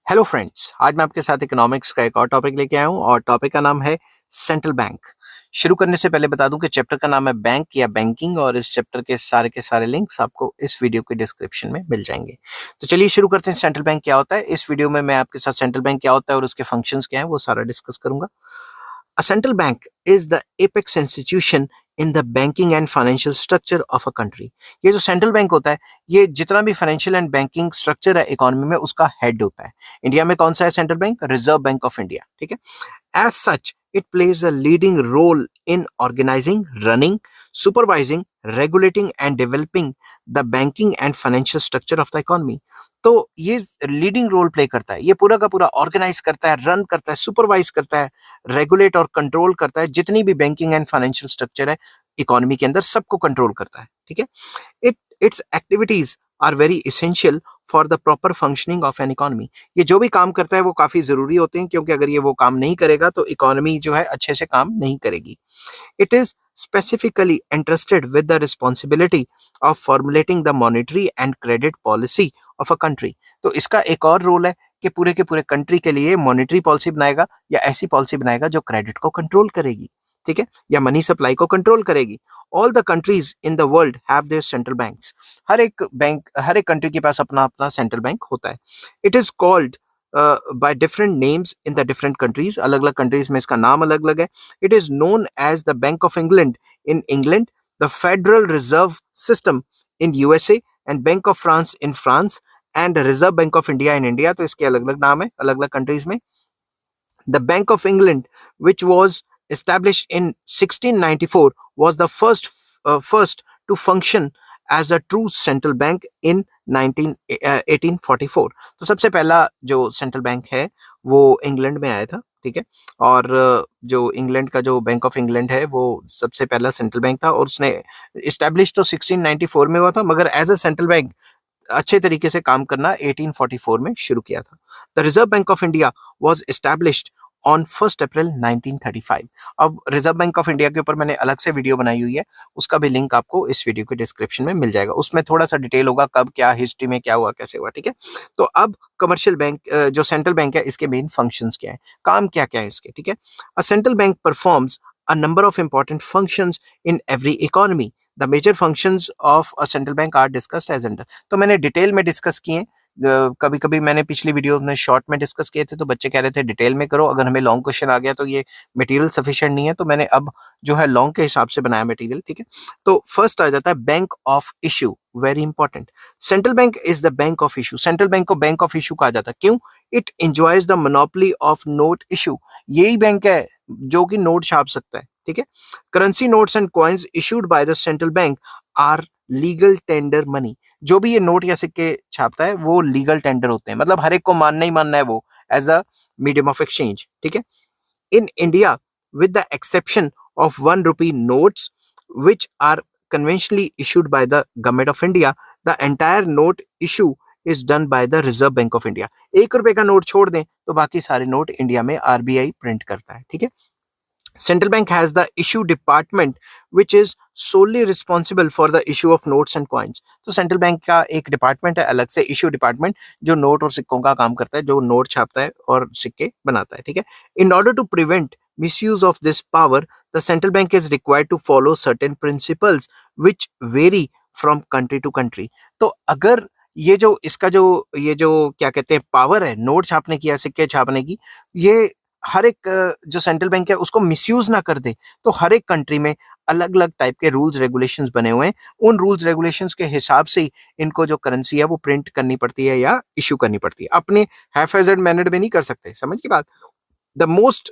Hello friends, आज मैं आपके साथ इकोनॉमिक्स का एक और टॉपिक लेके आया हूँ और टॉपिक का नाम है सेंट्रल बैंक। शुरू करने से पहले बता दूं कि चैप्टर का नाम है बैंक या बैंकिंग और इस चैप्टर के सारे लिंक्स आपको इस वीडियो के डिस्क्रिप्शन में मिल जाएंगे। तो चलिए शुरू करते हैं। सेंट्रल बैंक क्या होता है? इस वीडियो में मैं आपके साथ सेंट्रल बैंक क्या होता है और उसके फंक्शंस क्या है वो सारा डिस्कस करूंगा। A central bank is the apex institution in the banking and financial structure of a country। ये जो सेंट्रल बैंक होता है, ये जितना भी फाइनेंशियल एंड बैंकिंग स्ट्रक्चर है इकोनॉमी में, उसका हेड होता है। इंडिया में कौन सा है central bank? Reserve Bank of India. ठीक है। As such, it plays a leading role in organizing, running, supervising, regulating and developing the banking and financial structure of the economy। तो ये लीडिंग रोल प्ले करता है, ये पूरा का पूरा ऑर्गेनाइज करता है, रन करता है, सुपरवाइज करता है, रेगुलेट और कंट्रोल करता है। जितनी भी बैंकिंग एंड फाइनेंशियल स्ट्रक्चर है इकोनॉमी के अंदर, सबको कंट्रोल करता है। ठीक है। Its activities are very essential for the proper functioning of an economy. ये जो भी काम करता है वो काफी जरूरी होते हैं, क्योंकि अगर ये वो काम नहीं करेगा तो इकोनॉमी जो है अच्छे से काम नहीं करेगी। It is specifically entrusted with the responsibility of formulating the monetary and credit policy of a country। तो इसका एक और रोल है कि पूरे के पूरे कंट्री के लिए मॉनेटरी पॉलिसी बनाएगा या ऐसी पॉलिसी बनाएगा जो क्रेडिट को कंट्रोल करेगी। ठीक है, या मनी सप्लाई को कंट्रोल करेगी। All the countries in the world have their central banks. हर एक कंट्री के पास अपना अपना सेंट्रल बैंक होता है। It is called by different names in the different countries. अलग अलग कंट्रीज में इसका नाम अलग अलग है। It is known as the bank of England in England, the Federal Reserve System in USA and Bank of France in France and Reserve Bank of India in India. तो इसके अलग अलग नाम है अलग अलग कंट्रीज में। The Bank of England, which was established in 1694, was the first to function as a true central bank in 1844। तो सबसे पहला जो सेंट्रल बैंक है वो इंग्लैंड में आया था। ठीक है। और जो इंग्लैंड का जो बैंक ऑफ इंग्लैंड है वो सबसे पहला सेंट्रल बैंक था और उसने इस्टेब्लिश तो 1694 में हुआ था, मगर एज अ सेंट्रल बैंक अच्छे तरीके से काम करना 1844 में शुरू किया था। The reserve Bank of India was established on 1 अप्रैल 1935। अब रिजर्व बैंक ऑफ इंडिया के ऊपर मैंने अलग से वीडियो बनाई हुई है, उसका भी लिंक आपको इस वीडियो के डिस्क्रिप्शन में मिल जाएगा। उसमें थोड़ा सा डिटेल होगा, कब क्या हिस्ट्री में क्या हुआ कैसे हुआ। ठीक है। तो अब कमर्शियल बैंक जो सेंट्रल बैंक है, इसके मेन फंक्शंस क्या है, काम क्या क्या है इसके। ठीक है। A central bank performs a number of important functions in every economy. The major functions of a central bank are discussed as under. तो मैंने डिटेल में डिस्कस किए। कभी कभी मैंने पिछली वीडियो में शॉर्ट में डिस्कस किए थे तो बच्चे कह रहे थे डिटेल में करो, अगर हमें लॉन्ग क्वेश्चन आ गया तो ये मटेरियल सफिशिएंट नहीं है, तो मैंने अब जो है लॉन्ग के हिसाब से बनाया मटेरियल। ठीक है। तो फर्स्ट आ जाता है bank of issue, very important. Central bank is the bank of issue. Central bank को बैंक ऑफ इशू कहा जाता है, क्यों? It enjoys the monopoly of note issue. यही बैंक है जो कि नोट छाप सकता है। ठीक है। Currency notes and coins issued by the central bank are legal tender money. जो भी ये नोट या सिक्के छापता है वो लीगल टेंडर होते हैं, मतलब हर एक को मानना ही मानना है वो as a medium of exchange. ठीक है। In India, with the exception of 1 rupee notes, which are conventionally issued by the government of India, the entire note issue is done by the Reserve Bank of India। 1 रुपए का note छोड़ दें तो बाकी सारे note India में RBI print करता है। ठीक है। Central Bank has the issue department which is solely responsible for the issue of notes and coins। तो सेंट्रल बैंक का एक डिपार्टमेंट है अलग से, इश्यू डिपार्टमेंट, जो नोट और सिक्कों का काम करता है, जो नोट छापता है और सिक्के बनाता है। ठीक है। In order to prevent misuse of this power, the central bank is required to follow certain principles which vary from country to country। तो अगर ये जो क्या कहते हैं पावर है नोट छापने की या सिक्के छापने की, ये हर एक जो सेंट्रल बैंक है उसको मिसयूज ना कर दे, तो हर एक कंट्री में अलग अलग टाइप के रूल्स रेगुलेशंस बने हुए हैं। उन रूल्स रेगुलेशंस के हिसाब से ही इनको जो करेंसी है वो प्रिंट करनी पड़ती है या इशू करनी पड़ती है। अपने हैफेजेड मैनर में नहीं कर सकते, समझ की बात। The most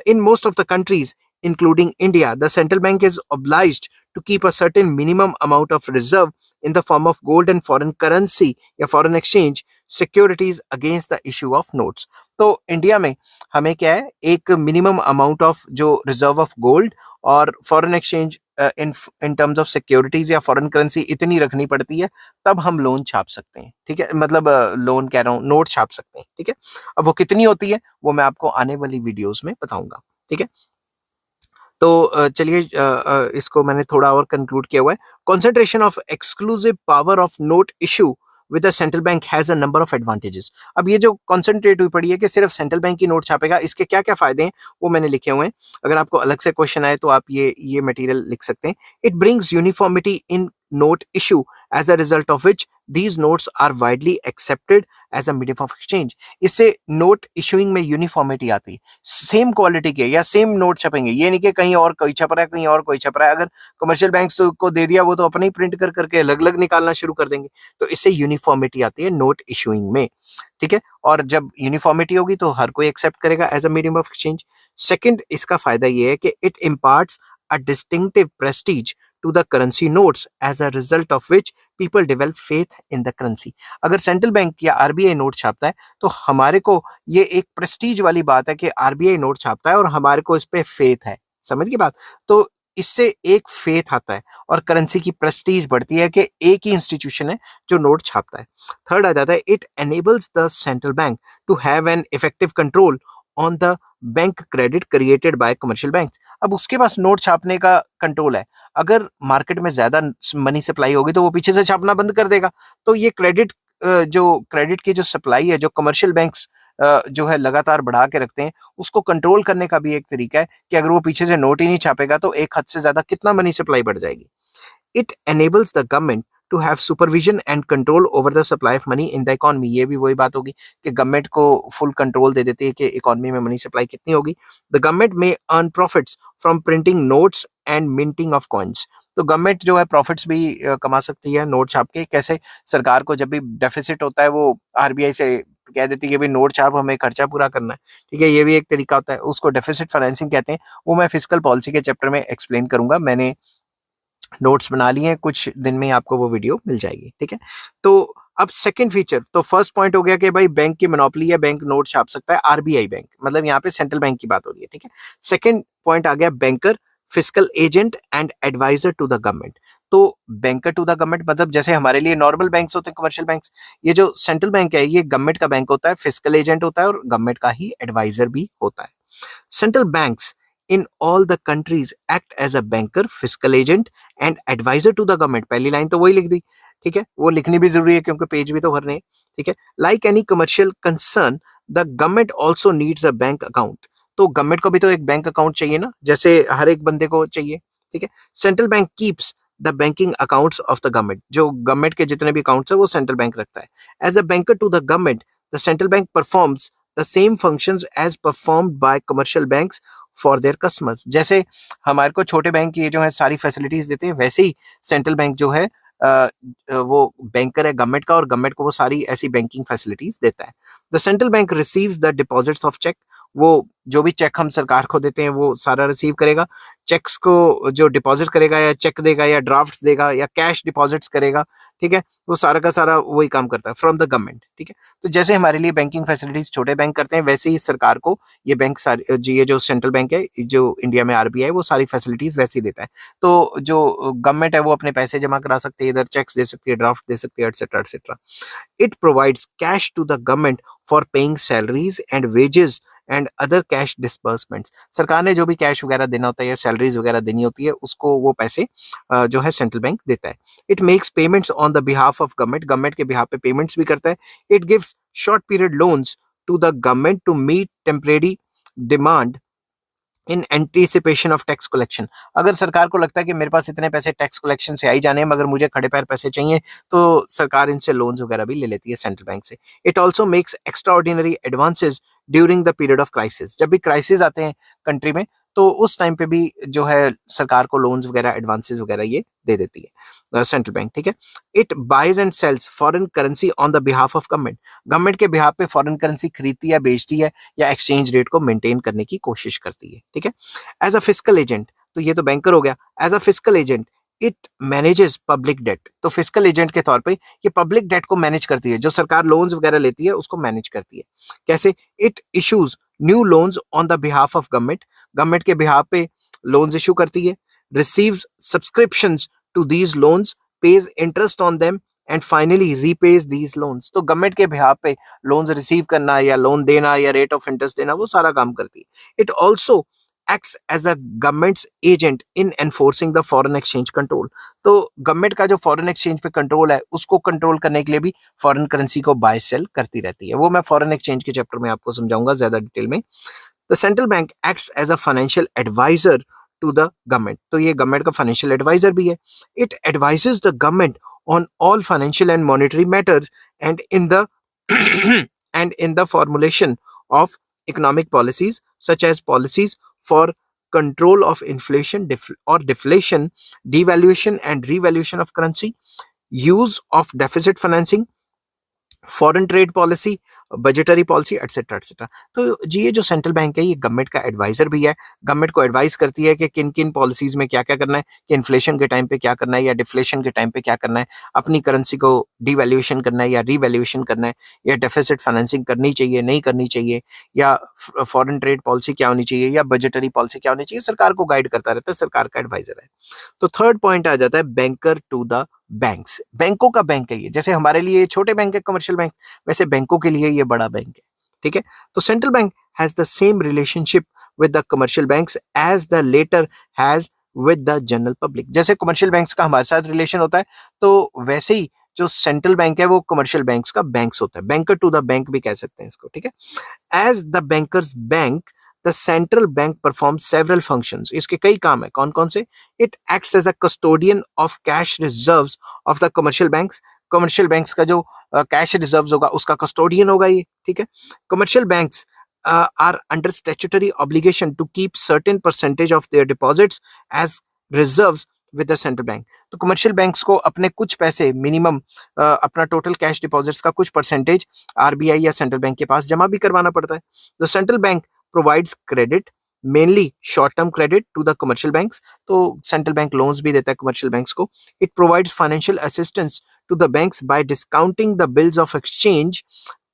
in most of the countries, including India, the central bank is obliged to keep a certain minimum amount of reserve in the form of gold and foreign currency या foreign exchange securities against the issue of notes। तो India में हमें क्या है, एक minimum amount of जो reserve of gold और foreign exchange in terms of securities या फॉरेन करेंसी इतनी रखनी पड़ती है, तब हम लोन छाप सकते हैं। ठीक है, मतलब लोन कह रहा हूँ, नोट छाप सकते हैं। ठीक है। अब वो कितनी होती है वो मैं आपको आने वाली वीडियोस में बताऊंगा। ठीक है। तो चलिए इसको मैंने थोड़ा और कंक्लूड किया हुआ है। Concentration of exclusive power of note issue with the central bank has a number of advantages. अब ये जो कॉन्सेंट्रेट हुई पड़ी है कि सिर्फ सेंट्रल बैंक ही नोट छापेगा, इसके क्या क्या फायदे हैं वो मैंने लिखे हुए हैं। अगर आपको अलग से क्वेश्चन आए तो आप ये मटेरियल लिख सकते हैं। It brings uniformity in note issue, as a result of which these notes are widely accepted as a medium of exchange। इससे नोट इशूइंग में यूनिफॉर्मिटी आती है, सेम क्वालिटी के या सेम नोट छपेंगे, ये नहीं कि कहीं और कोई छप रहा है कहीं और कोई छप रहा है। अगर कमर्शियल बैंक्स को दे दिया वो तो अपने ही प्रिंट कर करके अलग अलग निकालना शुरू कर देंगे, तो इससे यूनिफॉर्मिटी आती है नोट इशूइंग में, ठीक है। और जब यूनिफॉर्मिटी होगी तो हर कोई एक्सेप्ट करेगा as a medium of exchange. Second इसका फायदा ये है कि it imparts a distinctive prestige to the currency notes, as a result of which people develop faith in the currency। अगर सेंट्रल बैंक या आरबीआई नोट छापता है तो हमारे को ये एक प्रेस्टीज वाली बात है कि आरबीआई नोट छापता है और हमारे को इस पे फेथ है, समझ की बात। तो इससे एक फेथ आता है और करेंसी की प्रेस्टीज बढ़ती है कि एक ही इंस्टीट्यूशन है जो नोट छापता है। थर्ड आ जाता है it enables the central bank to have an effective control on the bank credit created by commercial banks. अब उसके पास नोट छापने का कंट्रोल है, अगर मार्केट में ज्यादा मनी सप्लाई होगी तो वो पीछे से छापना बंद कर देगा। तो ये जो क्रेडिट की जो सप्लाई है जो कमर्शियल बैंक्स जो है लगातार बढ़ा के रखते हैं, उसको कंट्रोल करने का भी एक तरीका है कि अगर वो पीछे से नोट ही नहीं छापेगा तो एक हद से ज्यादा कितना मनी सप्लाई बढ़ जाएगी। It enables the government to have supervision and control over the supply of money in the economy। ये भी वही बात होगी कि गवर्नमेंट को फुल कंट्रोल दे देती है कि इकोनॉमी में मनी सप्लाई कितनी होगी। द गवर्नमेंट में earn profits from printing notes and minting of coins. तो गवर्नमेंट जो है प्रॉफिट्स भी कमा सकती है नोट छाप के। कैसे? सरकार को जब भी डेफिसिट होता है वो आरबीआई से कह देती है कि भाई नोट छाप, हमें खर्चा पूरा करना है, ठीक है। ये भी एक तरीका होता है, उसको डेफिसिट फाइनेंसिंग कहते हैं। वो मैं फिस्कल पॉलिसी के चैप्टर में एक्सप्लेन करूंगा। मैंने नोट्स बना लिए हैं, कुछ दिन में आपको वो वीडियो मिल जाएगी, ठीक है। तो अब सेकंड फीचर, तो फर्स्ट पॉइंट हो गया कि भाई बैंक की मोनोपोली है, बैंक नोट छाप सकता है, आरबीआई बैंक, मतलब यहाँ पे सेंट्रल बैंक की बात हो रही है, ठीक है। सेकंड पॉइंट आ गया banker, fiscal agent and adviser to the government. तो बैंकर टू द गवर्नमेंट मतलब जैसे हमारे लिए नॉर्मल बैंक्स होते हैं, कमर्शियल बैंक्स, ये जो सेंट्रल बैंक है ये गवर्नमेंट का बैंक होता है, फिस्कल एजेंट होता है और गवर्नमेंट का ही एडवाइजर भी होता है। Central banks in all the countries act as a banker, fiscal agent and advisor to the government। पहली लाइन तो वही लिख दी, ठीक है। वो लिखनी भी जरूरी है क्योंकि पेज भी तो भरने हैं, ठीक है। Like any commercial concern the government also needs a bank account. तो गवर्नमेंट को भी तो एक बैंक अकाउंट चाहिए ना, जैसे हर एक बंदे को चाहिए, ठीक है। Central bank keeps the banking accounts of the government. जो गवर्नमेंट के जितने भी अकाउंट्स है वो सेंट्रल बैंक रखता है। As a banker to the government the central bank performs the same functions as performed by commercial banks for their customers। जैसे हमारे को छोटे बैंक ये जो है सारी फैसिलिटीज देते हैं, वैसे ही सेंट्रल बैंक जो है वो बैंकर है गवर्नमेंट का और गवर्नमेंट को वो सारी ऐसी बैंकिंग फैसिलिटीज देता है। The central bank receives the deposits of cheque. वो जो भी चेक हम सरकार को देते हैं वो सारा रिसीव करेगा। चेक्स को जो डिपॉजिट करेगा या चेक देगा या ड्राफ्ट देगा या कैश डिपॉजिट्स करेगा, ठीक है, वो सारा का सारा वही काम करता है फ्रॉम द गवर्नमेंट, ठीक है। तो जैसे हमारे लिए बैंकिंग फैसिलिटीज छोटे बैंक करते हैं, वैसे ही सरकार को ये बैंक सारी ये जो सेंट्रल बैंक है जो इंडिया में आरबीआई, वो सारी फैसिलिटीज वैसे ही देता है। तो जो गवर्नमेंट है वो अपने पैसे जमा करा सकती है, इधर चेक्स दे सकती है, ड्राफ्ट दे सकती है, etcetera etcetera. It provides cash to the government for paying salaries and wages and other cash disbursements। सरकार ने जो भी कैश वगैरह देना होता है या सैलरीज वगैरह देनी होती है उसको वो पैसे जो है सेंट्रल बैंक देता है। It makes payments on the behalf of government. Government के बिहाफ पे पेमेंट्स भी करता है। It gives short period loans to the government to meet temporary demand in anticipation of tax collection. अगर सरकार को लगता है कि मेरे पास इतने पैसे टैक्स कलेक्शन से आई जाने हैं मगर मुझे खड़े पैर पैसे चाहिए, तो सरकार इनसे लोन्स वगैरह भी ले लेती है सेंट्रल बैंक से। It also makes extra ordinary advances during the period of crisis. जब भी क्राइसिस आते हैं कंट्री में तो उस टाइम पे भी जो है सरकार को लोन्स वगैरह एडवांसेज वगैरह ये दे देती है सेंट्रल बैंक, ठीक है। It buys and sells foreign currency on the behalf of government. Government के बिहाफ पे फॉरेन करेंसी खरीदती है, बेचती है या एक्सचेंज रेट को मेंटेन करने की कोशिश करती है, ठीक है। एज अ फिस्कल एजेंट, तो ये तो बैंकर हो गया। As a fiscal agent it manages public debt. तो फिस्कल एजेंट के तौर पे ये पब्लिक डेट को मैनेज करती है, जो सरकार लोन्स वगैरह लेती है उसको मैनेज करती है। कैसे? It issues new loans on the behalf of government. Government के बिहाफ पे लोन्स इशू करती है। Receives subscriptions to these loans, pays interest on them and finally repays these loans. तो गवर्नमेंट के बिहाफ पे लोन्स रिसीव करना या loan देना या रेट ऑफ इंटरेस्ट देना वो सारा काम करती है। It also acts as a government's agent in enforcing the foreign exchange control. तो गवर्नमेंट का जो फॉरेन एक्सचेंज पे कंट्रोल है उसको कंट्रोल करने के लिए भी फॉरेन करेंसी को बाय सेल करती रहती है। वो मैं फॉरेन एक्सचेंज के चैप्टर में आपको समझाऊंगा ज्यादा डिटेल में। The central bank acts as a financial adviser to the government. तो ये गवर्नमेंट का फाइनेंशियल एडवाइजर भी है। It advises the government on all financial and monetary matters and in the and in the formulation of economic policies such as policies for control of inflation or deflation, devaluation and revaluation of currency, use of deficit financing, foreign trade policy, budgetary policy etcetera etcetera. तो जी ये जो central bank है ये government का adviser भी है। Government को advice करती है कि किन किन पॉलिसीज में क्या क्या करना है, कि इन्फ्लेशन के टाइम पे क्या करना है या डिफ्लेशन के टाइम पे क्या करना है, अपनी करेंसी को डिवैल्यूएशन करना है या रीवैल्यूएशन करना है, या डेफिसिट फाइनेंसिंग करनी चाहिए नहीं करनी चाहिए, या फॉरेन ट्रेड पॉलिसी क्या होनी चाहिए या बजटरी पॉलिसी क्या होनी चाहिए, सरकार को गाइड करता रहता है, सरकार का एडवाइजर है। तो थर्ड पॉइंट आ जाता है बैंकर टू द बैंक्स। बैंकों का बैंक है ये, जैसे हमारे लिए छोटे बैंक है कमर्शियल बैंक, वैसे बैंकों के लिए ये बड़ा बैंक है। ठीक है, तो central bank has the same relationship with the commercial banks as the latter has with the general public. जैसे कमर्शियल बैंक्स का हमारे साथ रिलेशन होता है, तो वैसे ही जो सेंट्रल बैंक है वो कमर्शियल बैंक्स का बैंक्स होता है। बैंकर टू द बैंक भी कह सकते हैं इसको। ठीक है, as the banker's bank the central bank perform several functions. इसके कई काम है, कौन कौन से? It acts as a custodian of cash reserves of the commercial banks. Commercial banks का जो कैश रिजर्व्स होगा उसका कस्टोडियन होगा ये। ठीक है, commercial banks are under statutory obligation to keep certain percentage of their deposits as reserves with the central bank. तो commercial banks को अपने कुछ पैसे मिनिमम अपना टोटल कैश डिपॉजिट्स का कुछ परसेंटेज आरबीआई या सेंट्रल बैंक के पास जमा भी करवाना पड़ता है। The central bank provides credit, mainly short term credit to the commercial banks। तो सेंट्रल बैंक लोन्स भी देता है कमर्शियल बैंक्स को। It provides financial assistance to the banks by discounting the bills of exchange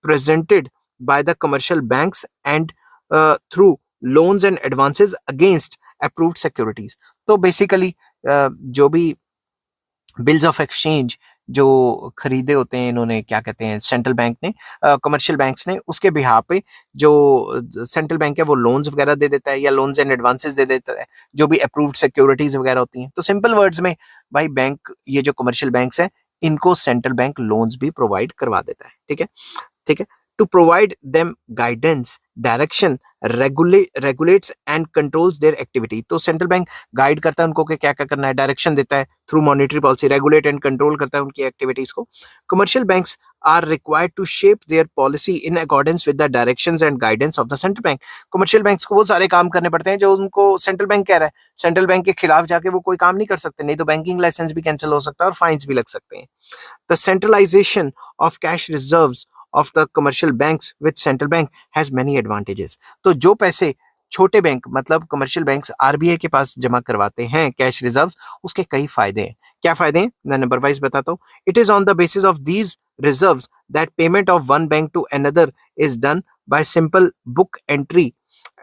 presented by the commercial banks and through loans and advances against approved securities. तो basically जो भी bills of exchange जो खरीदे होते हैं इन्होंने, क्या कहते हैं, सेंट्रल बैंक ने, कमर्शियल बैंक्स ने, उसके बिहाफ पे जो सेंट्रल बैंक है वो लोन्स वगैरह दे देता है या लोन्स एंड एडवांसेस दे देता है, जो भी अप्रूव्ड सिक्योरिटीज वगैरह होती हैं। तो सिंपल वर्ड्स में भाई बैंक, ये जो कमर्शियल बैंक्स हैं इनको सेंट्रल बैंक लोन्स भी प्रोवाइड करवा देता है। ठीक है, ठीक है, to provide them guidance, direction, regulates and controls their activity। तो सेंट्रल बैंक गाइड करता है उनको कि क्या क्या करना है, डायरेक्शन देता है through monetary policy, regulate and control करता है उनकी एक्टिविटीज को। Commercial banks are required to shape their policy in accordance with the directions and guidance of the central bank. Commercial banks को वो सारे काम करने पड़ते हैं जो उनको सेंट्रल बैंक कह रहा है। सेंट्रल बैंक के खिलाफ जाके वो कोई काम नहीं कर सकते, नहीं तो बैंकिंग लाइसेंस भी कैंसिल हो सकता है और फाइन्स भी लग सकते हैं। The centralisation of cash reserves of the commercial banks with central bank has many advantages। तो जो पैसे छोटे बैंक मतलब कमर्शियल बैंक्स आरबीआई के पास जमा करवाते हैं कैश रिजर्व्स, उसके कई फायदे हैं। क्या फायदे हैं मैं नंबर वाइज बताता हूँ। It is on the basis of these reserves that payment of one bank to another is done by simple book entry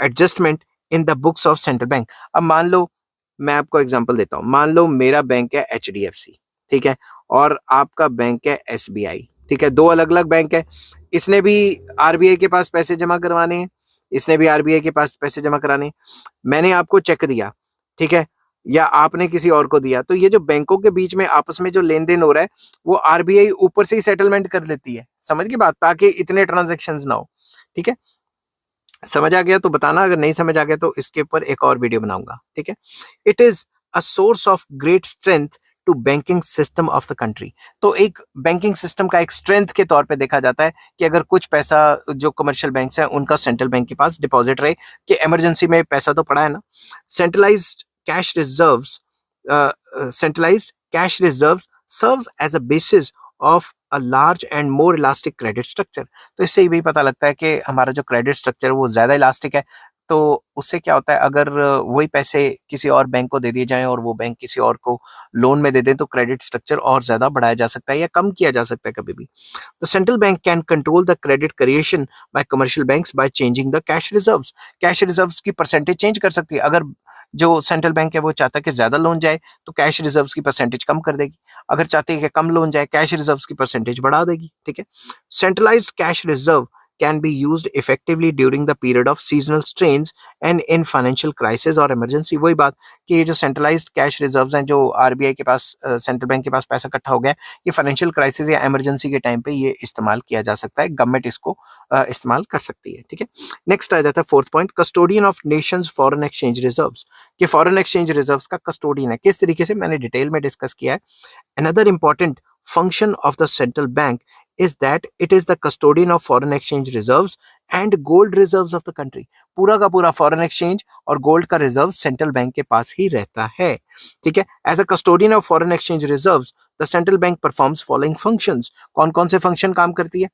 adjustment in the books of central bank. अब मान लो, मैं आपको एग्जांपल देता हूँ, मान लो मेरा बैंक है एचडीएफसी, ठीक है, और आपका बैंक है एसबीआई। ठीक है, दो अलग अलग बैंक है। इसने भी आरबीआई के पास पैसे जमा करवाने हैं, इसने भी आरबीआई के पास पैसे जमा कराने हैं। मैंने आपको चेक दिया, ठीक है, या आपने किसी और को दिया, तो ये जो बैंकों के बीच में आपस में जो लेन देन हो रहा है वो आरबीआई ऊपर से ही सेटलमेंट कर लेती है। समझ की बात, ताकि इतने ट्रांजेक्शन्स ना हो। ठीक है, समझ आ गया तो बताना, अगर नहीं समझ आ गया तो इसके ऊपर एक और वीडियो बनाऊंगा। ठीक है, it is a source of great strength to banking system of the country. तो एक बैंकिंग सिस्टम का एक स्ट्रेंथ के तौर पे देखा जाता है कि अगर कुछ पैसा जो कमर्शियल बैंक्स हैं उनका सेंट्रल बैंक के पास डिपॉजिट रहे कि इमरजेंसी में पैसा तो पड़ा है ना। Centralised cash reserves, centralised cash reserves serves as a basis of a large and more elastic credit structure. तो इससे भी पता लगता है कि हमारा जो क्रेडिट स्ट्रक्चर है वो ज्यादा इलास्टिक है। तो उससे क्या होता है, अगर वही पैसे किसी और बैंक को दे दिए जाएं और वो बैंक किसी और को लोन में दे दें तो क्रेडिट स्ट्रक्चर और ज्यादा बढ़ाया जा सकता है या कम किया जा सकता है कभी भी। The central bank can control the credit creation bye commercial banks by changing the cash reserves. Cash reserves की परसेंटेज चेंज कर सकती है। अगर जो सेंट्रल बैंक है वो चाहता है कि ज्यादा लोन जाए तो कैश रिजर्व्स की परसेंटेज कम कर देगी, अगर चाहती है कि कम लोन जाए कैश रिजर्व्स की परसेंटेज बढ़ा देगी। ठीक है, centralised cash reserve can be used effectively during the period of seasonal strains and in financial crisis और emergency। वही बात कि ये जो सेंट्रलाइज्ड कैश रिजर्व्स हैं, जो आरबीआई के पास, सेंट्रल बैंक के पास पैसा इकट्ठा हो गया, ये फाइनेंशियल क्राइसिस या इमरजेंसी के टाइम पे ये इस्तेमाल किया जा सकता है, गवर्नमेंट इसको इस्तेमाल कर सकती है। ठीक है, नेक्स्ट आ जाता है fourth point, custodian of Nations foreign exchange reserves. कि फॉरेन एक्सचेंज रिजर्व्स का कस्टोडियन है, किस तरीके से, मैंने डिटेल में डिस्कस किया है। Another important function of the central bank is that it is the custodian of foreign exchange reserves and gold reserves of the country। पूरा का पूरा फॉरेन एक्सचेंज और गोल्ड का रिजर्व सेंट्रल बैंक के पास ही रहता है। ठीक है, as a custodian of foreign exchange reserves the central bank performs following functions. कौन कौन से फंक्शन काम करती है?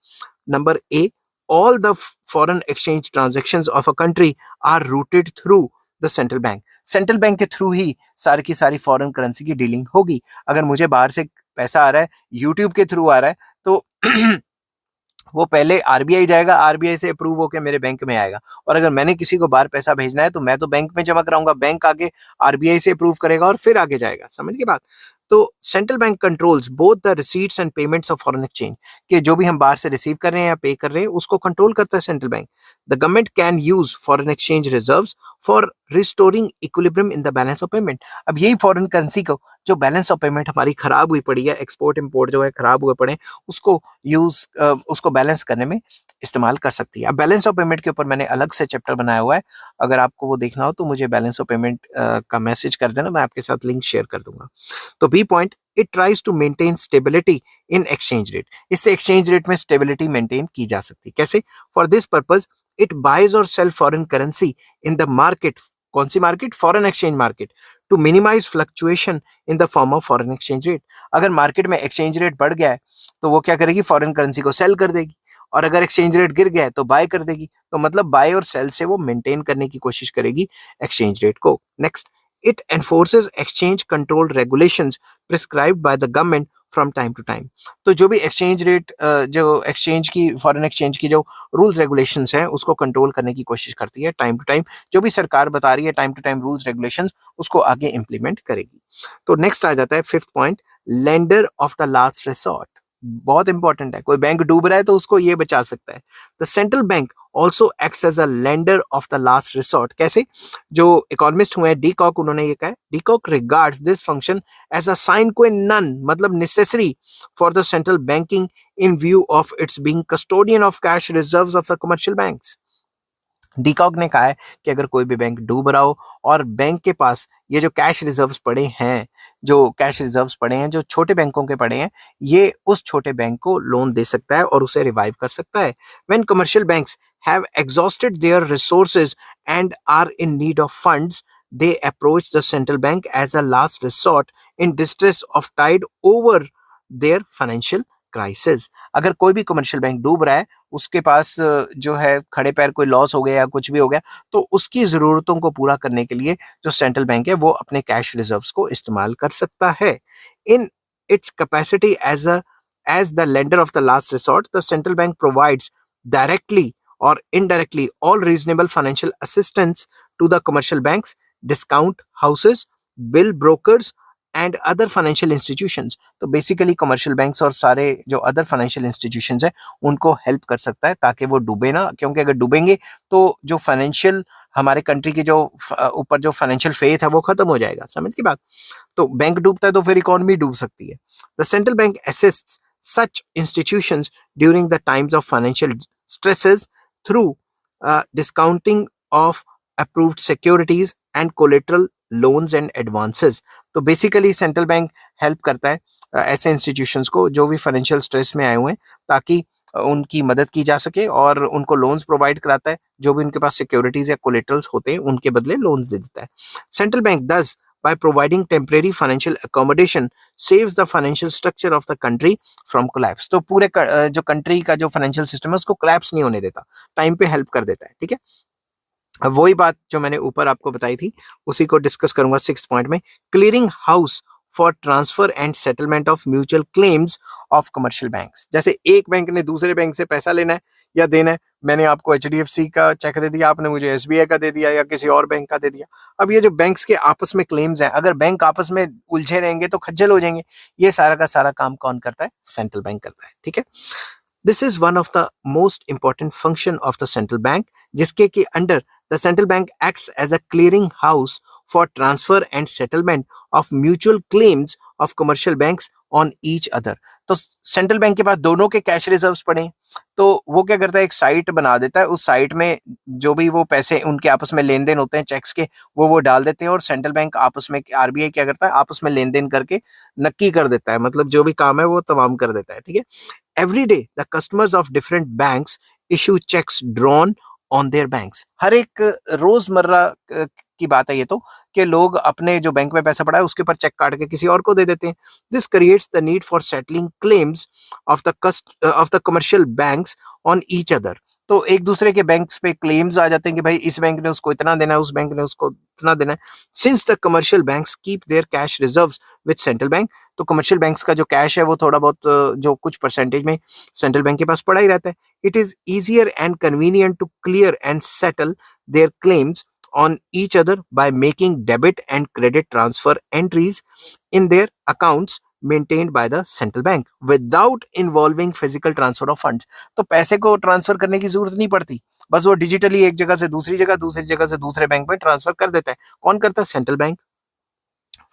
Number A, all the foreign exchange transactions of a country are routed through the central bank। Central bank के through ही सारी की सारी फॉरेन करेंसी की डीलिंग होगी। अगर मुझे बाहर से पैसा आ रहा है, यूट्यूब के थ्रू आ रहा है, तो वो पहले आरबीआई जाएगा, आरबीआई से अप्रूव होकर मेरे बैंक में आएगा। और अगर मैंने किसी को बाहर पैसा भेजना है तो मैं तो बैंक में जमा कराऊंगा, बैंक आगे आरबीआई से अप्रूव करेगा और फिर आगे जाएगा। समझ के बात? तो central bank controls both the receipts and payments of foreign exchange. कि जो भी हम बाहर से रिसीव कर रहे हैं या पे कर रहे हैं उसको कंट्रोल करता है central bank. The government can use foreign exchange reserves for restoring equilibrium in the balance of payment. अब यही फॉरेन करेंसी को, जो बैलेंस ऑफ पेमेंट हमारी खराब हुई पड़ी है, एक्सपोर्ट इंपोर्ट जो है खराब हुए पड़े, उसको उसको बैलेंस करने में इस्तेमाल कर सकती है। अब बैलेंस ऑफ पेमेंट के ऊपर मैंने अलग से चैप्टर बनाया हुआ है, अगर आपको वो देखना हो तो मुझे बैलेंस ऑफ पेमेंट का मैसेज कर देना, मैं आपके साथ लिंक शेयर कर दूंगा। तो B point, it tries to maintain stability in exchange rate. इससे एक्सचेंज रेट में स्टेबिलिटी मेंटेन की जा सकती है। कैसे? For this purpose it buys और sell foreign currency in the market. कौन सी market? Foreign exchange market. To minimise fluctuation in the form of foreign exchange rate. अगर मार्केट में एक्सचेंज रेट बढ़ गया है तो वो क्या करेगी? फॉरेन करेंसी को सेल कर देगी। और अगर एक्सचेंज रेट गिर गया है तो बाय कर देगी। तो मतलब बाय और सेल से वो मेंटेन करने की कोशिश करेगी एक्सचेंज रेट को। Next, it enforces exchange control regulations prescribed by the government from time to time। तो जो भी एक्सचेंज रेट, जो एक्सचेंज की, फॉरेन एक्सचेंज की जो रूल्स रेगुलेशंस हैं उसको कंट्रोल करने की कोशिश करती है टाइम टू टाइम। जो भी सरकार बता रही है time to time rules regulations, उसको आगे इंप्लीमेंट करेगी। तो नेक्स्ट आ जाता है fifth point, lender of the last resort. बहुत इंपॉर्टेंट है, कोई बैंक डूब रहा है तो उसको ये बचा सकता है। The central bank also acts as a lender of the last resort. कैसे? जो इकोनॉमिस्ट हुए हैं डी कॉक, उन्होंने ये कहा है, De Kock regards this function as a sine qua non, मतलब necessary for the central banking in view of its being custodian of cash reserves of the commercial banks. De Kock ने कहा है कि अगर कोई भी बैंक डूब रहा हो और बैंक के पास ये जो कैश रिजर्व्स पड़े हैं, जो कैश रिजर्व्स पड़े हैं, जो छोटे बैंकों के पड़े हैं, ये उस छोटे बैंक को लोन दे सकता है और उसे रिवाइव कर सकता है। When commercial banks have exhausted their resources and are in need of funds, they approach the central bank as a last resort in distress of tide over their financial crisis। अगर कोई भी commercial bank डूब रहा है, उसके पास जो है खड़े पैर कोई लॉस हो गया या कुछ भी हो गया, तो उसकी जरूरतों को पूरा करने के लिए जो सेंट्रल बैंक है वो अपने कैश रिजर्व्स को इस्तेमाल कर सकता है। In its capacity as the lender of the last resort, the central bank provides directly or indirectly all reasonable financial assistance to the commercial banks, discount houses, bill brokers and other financial institutions। तो basically commercial banks और सारे जो other financial institutions हैं उनको help कर सकता है ताकि वो डूबे ना, क्योंकि अगर डूबेंगे तो जो फाइनेंशियल हमारे कंट्री की जो ऊपर जो फाइनेंशियल फेथ है वो खत्म हो जाएगा। समझ की बात? तो बैंक डूबता है तो फिर इकोनॉमी डूब सकती है। The central bank assists such institutions during the times of financial stresses through discounting of approved securities and collateral loans and advances। तो बेसिकली सेंट्रल बैंक हेल्प करता है ऐसे इंस्टीट्यूशंस को जो भी फाइनेंशियल स्ट्रेस में आए हुए हैं, ताकि उनकी मदद की जा सके, और उनको लोन्स प्रोवाइड कराता है, जो भी उनके पास सिक्योरिटीज या कोलेटरल्स होते हैं उनके बदले लोन्स दे देता है। सेंट्रल बैंक दस by providing temporary financial accommodation saves the financial structure of the country from collapse। तो पूरे जो कंट्री का जो फाइनेंशियल सिस्टम है उसको collapse नहीं होने देता, टाइम पे हेल्प कर देता है। ठीक है, अब वही बात जो मैंने ऊपर आपको बताई थी उसी को डिस्कस करूंगा सिक्स पॉइंट में, clearing house for transfer and settlement of mutual claims of commercial banks. जैसे एक बैंक ने दूसरे बैंक से पैसा लेना है या देना है, मैंने आपको एचडीएफसी का चेक दे दिया, आपने मुझे एसबीआई का दे दिया या किसी और बैंक का दे दिया। अब ये जो बैंक्स के आपस में क्लेम्स हैं, अगर बैंक आपस में उलझे रहेंगे तो खज्जल हो जाएंगे। ये सारा का सारा काम कौन करता है? सेंट्रल बैंक करता है। ठीक है, This is one of the most important function of the central bank, जिसके के under the central bank acts as a clearing house for transfer and settlement of mutual claims of commercial banks on each other. तो central bank के पास दोनों के cash reserves पड़े, तो वो क्या करता है, एक साइट बना देता है, उस साइट में जो भी वो पैसे उनके आपस में लेन देन होते हैं चेक्स के, वो डाल देते हैं, और सेंट्रल बैंक आपस में, आरबीआई क्या करता है, आपस में लेन देन करके नक्की कर देता है, मतलब जो भी काम है वो तमाम कर देता है, ठीक है। Every day the customers of different banks issue checks drawn on their banks. हर एक रोजमर्रा की बात है ये तो, कि लोग अपने जो बैंक में पैसा पड़ा है उसके ऊपर चेक काट के किसी और को दे देते हैं. This creates the need for settling claims of the commercial banks on each other. तो एक दूसरे के बैंक्स पे क्लेम्स आ जाते हैं कि भाई इस बैंक ने उसको इतना देना है, उस बैंक ने उसको इतना देना है. Since the commercial banks keep their cash reserves with central bank, तो कमर्शियल बैंक्स का जो कैश है वो थोड़ा बहुत जो कुछ परसेंटेज में सेंट्रल बैंक के पास पड़ा ही रहता है. It is easier and convenient to clear and settle their claims on each other by making debit and credit transfer entries in their accounts maintained by the central bank without involving physical transfer of funds. तो पैसे को transfer करने की जरूरत नहीं पड़ती, बस वो डिजिटली एक जगह से दूसरी जगह, दूसरी जगह से दूसरे बैंक में ट्रांसफर कर देता है. कौन करता है? Central bank.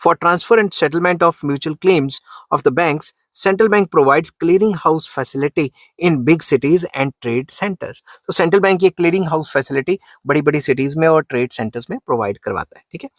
For transfer and settlement of mutual claims of the banks, central bank provides clearing house facility in big cities and trade centers. तो central bank ये clearing house facility बड़ी बड़ी cities में और trade centers में provide करवाता है, ठीक है.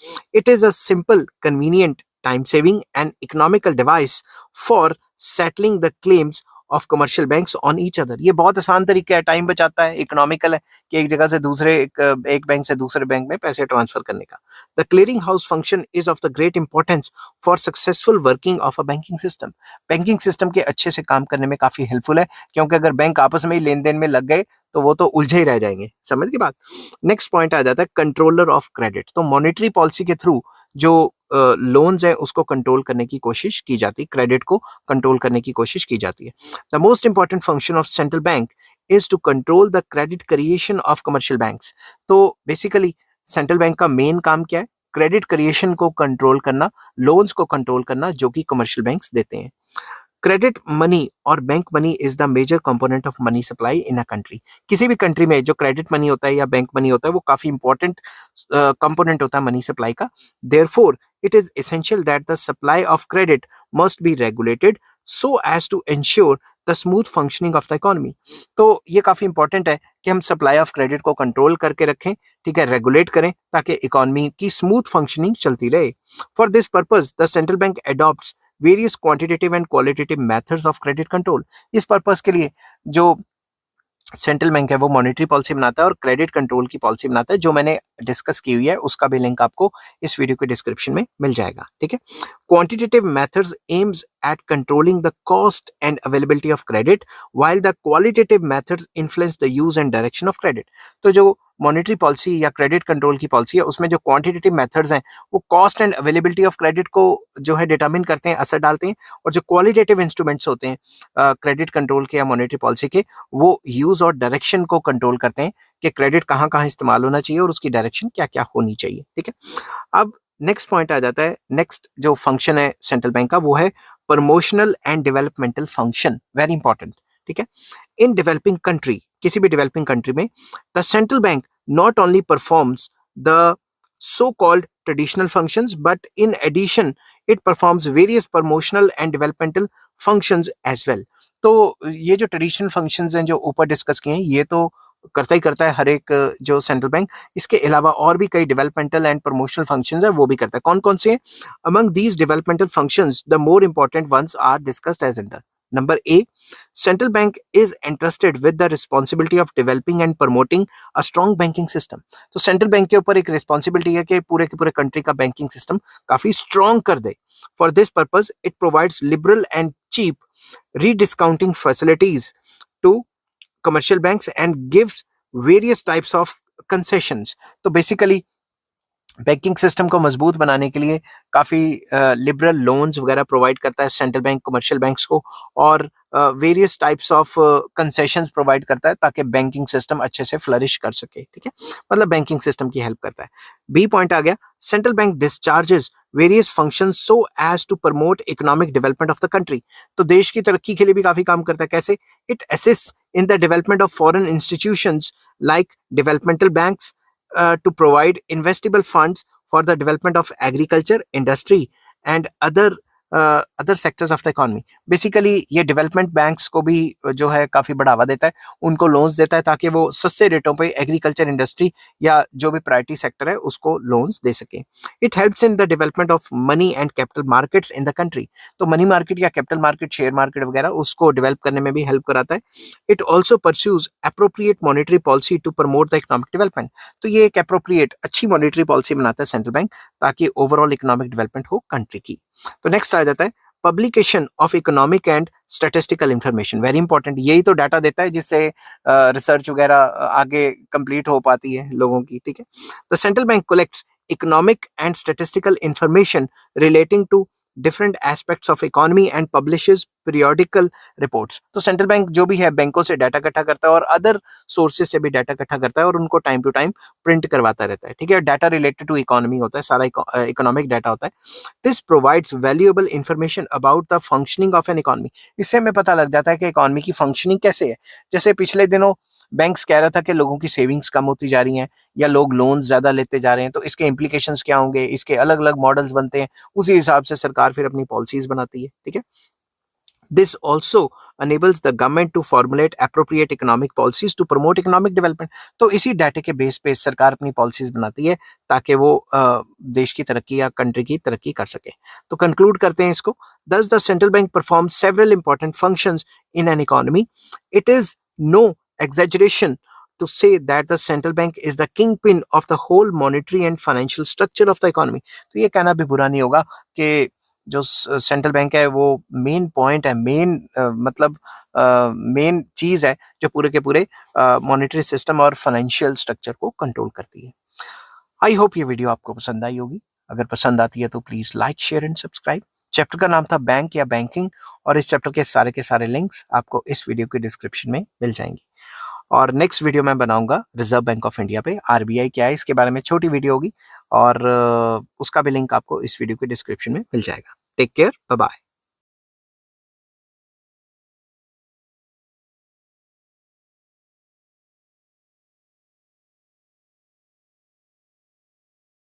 It is a simple, convenient, time-saving and economical device for settling the claims of commercial banks on each other. ये बहुत आसान तरीका है, टाइम बचाता है, इकोनॉमिकल है कि एक जगह से दूसरे एक बैंक से दूसरे बैंक में पैसे ट्रांसफर करने का. The clearing house function is of the great importance for successful working of a banking system. Banking system के अच्छे से काम करने में काफी हेल्पफुल है, क्योंकि अगर बैंक आपस में ही लेन देन में लग गए तो वो तो उलझे ही रह जाएंगे. समझ की बात. नेक्स्ट पॉइंट आ जाता है कंट्रोलर ऑफ क्रेडिट. तो मॉनेटरी पॉलिसी के थ्रू जो लोन्स है उसको कंट्रोल करने की कोशिश की जाती है, क्रेडिट को कंट्रोल करने की कोशिश की जाती है. The most important function of central bank is to control the credit creation of commercial banks. तो बेसिकली सेंट्रल बैंक का मेन काम क्या है? क्रेडिट क्रिएशन को कंट्रोल करना, लोन्स को कंट्रोल करना जो कि कमर्शियल बैंक्स देते हैं. क्रेडिट मनी और bank money is the major component of money supply in a country. किसी भी कंट्री में जो क्रेडिट मनी होता है या बैंक मनी होता है वो काफी इंपॉर्टेंट कंपोनेंट होता है मनी सप्लाई का. Therefore it is essential that the supply of credit must be regulated so as to ensure the smooth functioning of the economy. तो ये काफी इंपॉर्टेंट है कि हम सप्लाई ऑफ क्रेडिट को कंट्रोल करके रखें, ठीक है, रेगुलेट करें ताकि इकोनॉमी की स्मूथ फंक्शनिंग चलती रहे. For this purpose the central bank adopts various quantitative and qualitative methods of credit control. इस पर्पस के लिए जो सेंट्रल बैंक है वो मॉनेटरी पॉलिसी बनाता है और क्रेडिट कंट्रोल की पॉलिसी बनाता है, जो मैंने डिस्कस की हुई है, उसका भी लिंक आपको इस वीडियो के डिस्क्रिप्शन में मिल जाएगा, ठीक है. Quantitative methods AIIMS at controlling the cost and availability of credit, while the qualitative methods influence the use and direction of credit. तो जो मॉनेटरी पॉलिसी या क्रेडिट कंट्रोल की पॉलिसी है उसमें जो क्वांटिटेटिव मेथड्स हैं वो cost and availability of credit को जो है डिटरमिन करते हैं, असर डालते हैं, और जो क्वालिटेटिव इंस्ट्रूमेंट्स होते हैं क्रेडिट कंट्रोल के या मॉनेटरी पॉलिसी के, वो यूज और डायरेक्शन को कंट्रोल करते हैं कि क्रेडिट कहाँ कहाँ इस्तेमाल होना चाहिए और उसकी डायरेक्शन क्या क्या होनी चाहिए, ठीक है. अब नेक्स्ट पॉइंट आ जाता है, नेक्स्ट जो फंक्शन है सेंट्रल बैंक का वो है promotional and developmental function. Very important, ठीक है. इन डेवलपिंग कंट्री, किसी भी डेवलपिंग कंट्री में the central bank not only performs the so called traditional functions but in addition it performs various promotional and developmental functions as well. तो ये जो traditional functions हैं जो ऊपर डिस्कस किए हैं ये तो करता ही करता है हर एक जो सेंट्रल बैंक, इसके अलावा और भी कई डेवलपमेंटल एंड प्रमोशनल फंक्शंस है वो भी करता है. कौन कौन से? Among these developmental functions the more important ones are discussed as under. Number A, central bank is entrusted with the responsibility of developing and promoting a strong banking system. तो central bank के ऊपर एक responsibility है कि पूरे के पूरे country का बैंकिंग सिस्टम काफी स्ट्रॉन्ग कर दे. For this purpose it provides liberal and cheap rediscounting facilities to commercial banks and gives various types of concessions. तो बेसिकली बैंकिंग सिस्टम को मजबूत बनाने के लिए काफ़ी लिबरल लोन्स वगैरह प्रोवाइड करता है सेंट्रल बैंक कमर्शियल बैंक्स को, और various types of concessions provide करता है ताकि बैंकिंग सिस्टम अच्छे से फ्लरिश कर सके, ठीक है, मतलब बैंकिंग सिस्टम की हेल्प करता है. बी पॉइंट आ गया, central bank discharges various functions so as to promote economic development of the country. तो देश की तरक्की के लिए भी काफी काम करता है। कैसे? It assist in the development of foreign institutions like developmental banks to provide investable funds for the development of agriculture, industry, and other sectors of the economy. Basically ये डेवलपमेंट बैंक्स को भी जो है काफी बढ़ावा देता है, उनको लोन्स देता है ताकि वो सस्ते रेटों पे एग्रीकल्चर इंडस्ट्री या जो भी प्रायोरिटी सेक्टर है उसको लोन्स दे सके। It helps in the development of money and capital markets in the country. तो मनी मार्केट या कैपिटल मार्केट, शेयर मार्केट वगैरह उसको डेवलप करने में भी हेल्प कराता है। It also pursues appropriate monetary policy to promote the economic development. तो ये एक अप्रोप्रिएट अच्छी मॉनेटरी पॉलिसी बनाता है सेंट्रल बैंक ताकि ओवरऑल इकोनॉमिक डेवलपमेंट हो कंट्री की। तो नेक्स्ट आ जाता है publication of economic and statistical information. Very important, यही तो डाटा देता है जिससे रिसर्च वगैरह आगे कंप्लीट हो पाती है लोगों की। ठीक है, the central bank collects economic and statistical information relating to different aspects of economy and publishes periodical reports. तो सेंट्रल बैंक जो भी है बैंकों से डाटा इकट्ठा करता है और अदर सोर्सेज से भी डाटा इकट्ठा करता है और उनको टाइम टू टाइम प्रिंट करवाता रहता है। ठीक है, डाटा रिलेटेड टू इकोनॉमी होता है, सारा इकोनॉमिक डाटा होता है। This provides valuable information about the functioning of an economy. इससे हमें पता लग जाता है कि इकोनॉमी की फंक्शनिंग कैसे है। जैसे पिछले दिनों बैंक्स कह रहा था कि लोगों की सेविंग्स कम होती जा रही हैं या लोग लोन्स ज्यादा लेते जा रहे हैं, तो इसके इम्प्लीकेशंस क्या होंगे, इसके अलग अलग मॉडल्स बनते हैं, उसी हिसाब से सरकार फिर अपनी पॉलिसीज बनाती है। ठीक है, this also enables the government to formulate appropriate economic policies to promote economic development। तो इसी डाटे के बेस पे सरकार अपनी पॉलिसीज बनाती है ताकि वो देश की तरक्की या कंट्री की तरक्की कर सके। तो कंक्लूड करते हैं इसको। Thus the central bank performs several important functions in an economy. It is no exaggeration to say that the central bank is the kingpin of the whole monetary and financial structure of the economy। तो ये कहना भी बुरा नहीं होगा कि जो central bank है वो मेन पॉइंट है, मेन मतलब मेन चीज है जो पूरे के पूरे मॉनेटरी सिस्टम और फाइनेंशियल स्ट्रक्चर को कंट्रोल करती है। आई होप ये वीडियो आपको पसंद आई होगी। अगर पसंद आती है तो please like, share and subscribe. Chapter का नाम था बैंक या बैंकिंग और इस चैप्टर के सारे लिंक्स आपको इस वीडियो के डिस्क्रिप्शन में मिल जाएंगे। और नेक्स्ट वीडियो मैं बनाऊंगा रिजर्व बैंक ऑफ इंडिया पे, आरबीआई क्या है इसके बारे में छोटी वीडियो होगी और उसका भी लिंक आपको इस वीडियो के डिस्क्रिप्शन में मिल जाएगा। Take care, bye bye.